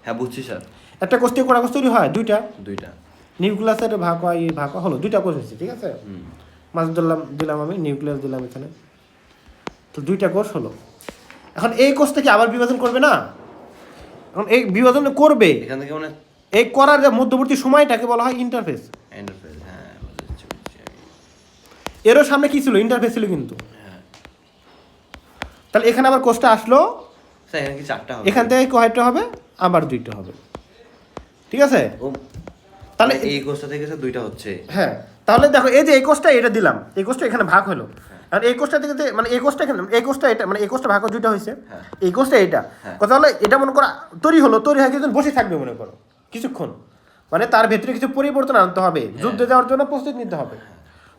হ্যাঁ বুঝছি স্যার। একটা কোষ থেকে কটা কোষ তৈরি হয়? দুইটা। নিউক্লিয়াসের ভাগ হয়, এই ভাগ হলো দুইটা কোষ হয়েছে, ঠিক আছে? মাছ দিলাম আমি, নিউক্লিয়াস দিলাম এখানে, তো দুইটা কোষ হলো। এখন এই কোষ থেকে আবার বিভাজন করবে না? এখন এই বিভাজন করবে, এখান থেকে মানে এই করার যে মধ্যবর্তী সময়টাকে বলা হয় ইন্টারফেস। ইন্টারফেস, হ্যাঁ বুঝছি আমি। এরও সামনে কি ছিল? ইন্টারফেস ছিল কিন্তু। তাহলে এখানে আবার কোষটা আসলো, স্যার এখানে কি 4টা হবে? এখান থেকে কয়টা হবে? আবার 2টা হবে, ঠিক আছে? তাহলে এই কোষটা থেকে স্যার 2টা হচ্ছে। হ্যাঁ, তাহলে দেখো এই যে এই কোষটা এটা দিলাম, এই কোষটা এখানে ভাগ হলো, আর এই কোষটা থেকে মানে এই কোষটা এখানে, এই কোষটা এটা, মানে এই কোষটা ভাগ 2টা হয়েছে, এই কোষটা এটা। কথা হলো এটা মনে করো তৈরি হলো, তৈরি হয়ে কিছুদিন বসে থাকবে মনে করো কিছুক্ষণ, মানে তার ভেতরে কিছু পরিবর্তন আনতে হবে, যুদ্ধে যাওয়ার জন্য প্রস্তুতি নিতে হবে।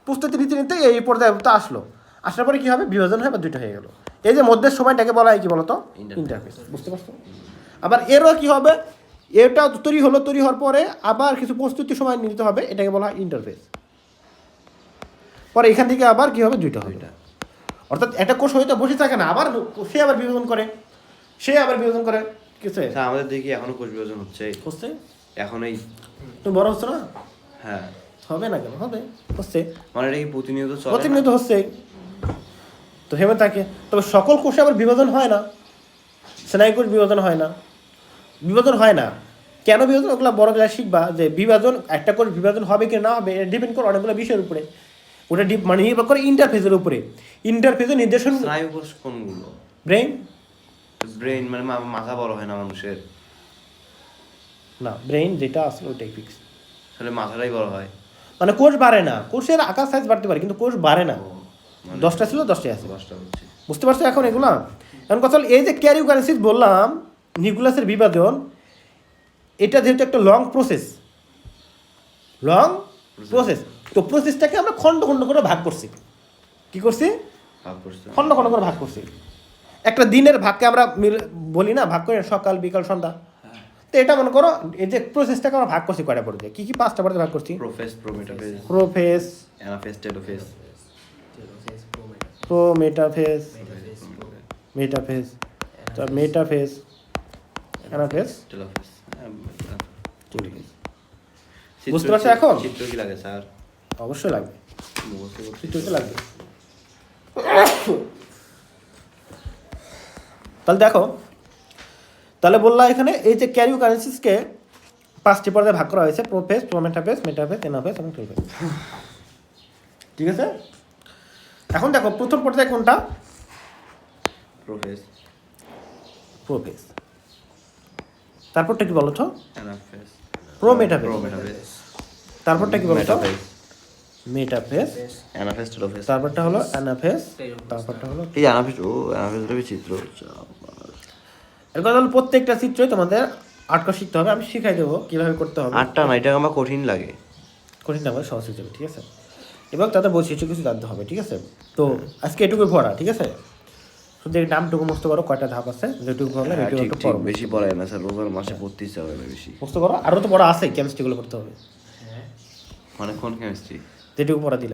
প্রস্তুতি নিতে নিতে এই পর্যায়ে তো আসার পরে কি হবে? বিভাজন হয় বা 2টা হয়ে গেল। এই যে মধ্যের সময়টাকে বলা হয় কি বলতো? ইন্টারফেস। বুঝতে পারছো? আবার এরও কি হবে, এটা তৈরি হলো, তৈরি হওয়ার পরে আবার কিছু প্রস্তুতির সময় নিতে হবে, এটাকে বলা হয় ইন্টারফেস। পরে এখান থেকে আবার কি হবে? 2টা হবে। অর্থাৎ একটা কোষ হয়তো বসে থাকে না, আবার সে আবার বিভাজন করে, কিছু স্যার আমাদের দেখি এখনো কোষ বিভাজন হচ্ছে। হচ্ছে এখন এই তুমি বড় হচ্ছে না? হ্যাঁ হবে না কেন? হবে, হচ্ছে, মানে এটা কি প্রতিনিয়ত চলে? প্রতিনিয়ত হচ্ছে তো ভেবে থাকে। তবে সকল কোষে আবার বিভাজন হয় না, স্নায়ু কোষ বিভাজন হয় না, কেন বিভাজন? ওগুলো বড় ক্লাস শিখবা, যে বিভাজন একটা কোষ বিভাজন হবে কি না হবে এটা ডিপেন্ড করে অনেকগুলো বিষয়ের উপরে। ওটা মানে নির্ভর করে ইন্টারফেসের উপরে। ইন্টারফেসের নির্দেশন স্নায়ু কোষ কোনগুলো? ব্রেইন মানে মাথা বড় হয় না মানুষের? না, ব্রেইন যেটা আসলে ওইটাই ফিক্স। তাহলে মাথাটাই বড় হয়, মানে কোষ বাড়ে না, কোষের আকার সাইজ বাড়তে পারে কিন্তু কোষ বাড়ে না। 10টা ছিল 10টাই আছে। 10টা হচ্ছে। বুঝতে পারছো এখন এগুলা? এখন কথা হলো এই যে ক্যারিওকাইনেসিস বললাম, নিউক্লিয়াসের বিভাজন, এটা যেহেতু একটা লং প্রসেস, তো প্রসেসটাকে আমরা খণ্ড খণ্ড করে ভাগ করছি। কি করছি? খণ্ড খণ্ড করে ভাগ করছি। একটা দিনের ভাগকে আমরা বলি না, ভাগ করে সকাল বিকাল সন্ধ্যা। তো এটা মনে করো এই যে প্রসেসটাকে আমরা ভাগ করছি কয়টা পর্যায়ে, কি 5টা পর্যায়ে ভাগ করছি। Prophase, anaphase, telophase, metaphase, anaphase, telophase. বুঝতে পারছো এখন? চিত্র কি লাগে স্যার? অবশ্যই লাগবে, চিত্র লাগবে। তাহলে দেখো, তাহলে বললাম এখানে এই যে ক্যারিওকাইনেসিসকে 5টি পর্যায়ে ভাগ করা হয়েছে: প্রোফেস, মেটাফেস, অ্যানাফেস এবং টেলোফেস। ঠিক আছে? এখন দেখো প্রথম পর্যায়ে কোনটা? প্রোফেস। তারপরটা কি বলো তো? Anaphase, metaphase. তারপরটা কি বলো তো? Metaphase, anaphase, telophase. তারপরটা হলো অ্যানাফেস, তারপরটা হলো এই অ্যানাফেস চিত্র। এর কথা হলো প্রত্যেকটা চিত্রই তোমাদের 8টা শিখতে হবে। আমি শিখাই দেবো কিভাবে করতে হবে। 8টা না, এটা আমার কঠিন লাগে। কঠিন না, আমাদের সহজ হয়ে যাবে, ঠিক আছে? এবং তাদের বৈশিষ্ট্য কিছু জানতে হবে, ঠিক আছে? তো আজকে এটুকুই পড়া, ঠিক আছে? শুধু এই নামটুকু মুখস্থ করো, কয়টা ধাপ আছে যেটুকু পড়লে এটুকু পড়ো। বেশি পড়ায় না স্যার, রোজার মাসে পড়তে ইচ্ছা হবে না বেশি। মুখস্থ করো, আরও তো পড়া আছে, কেমিস্ট্রিগুলো করতে হবে, মানে কোন কেমিস্ট্রি? যেটুকু পড়া দিলে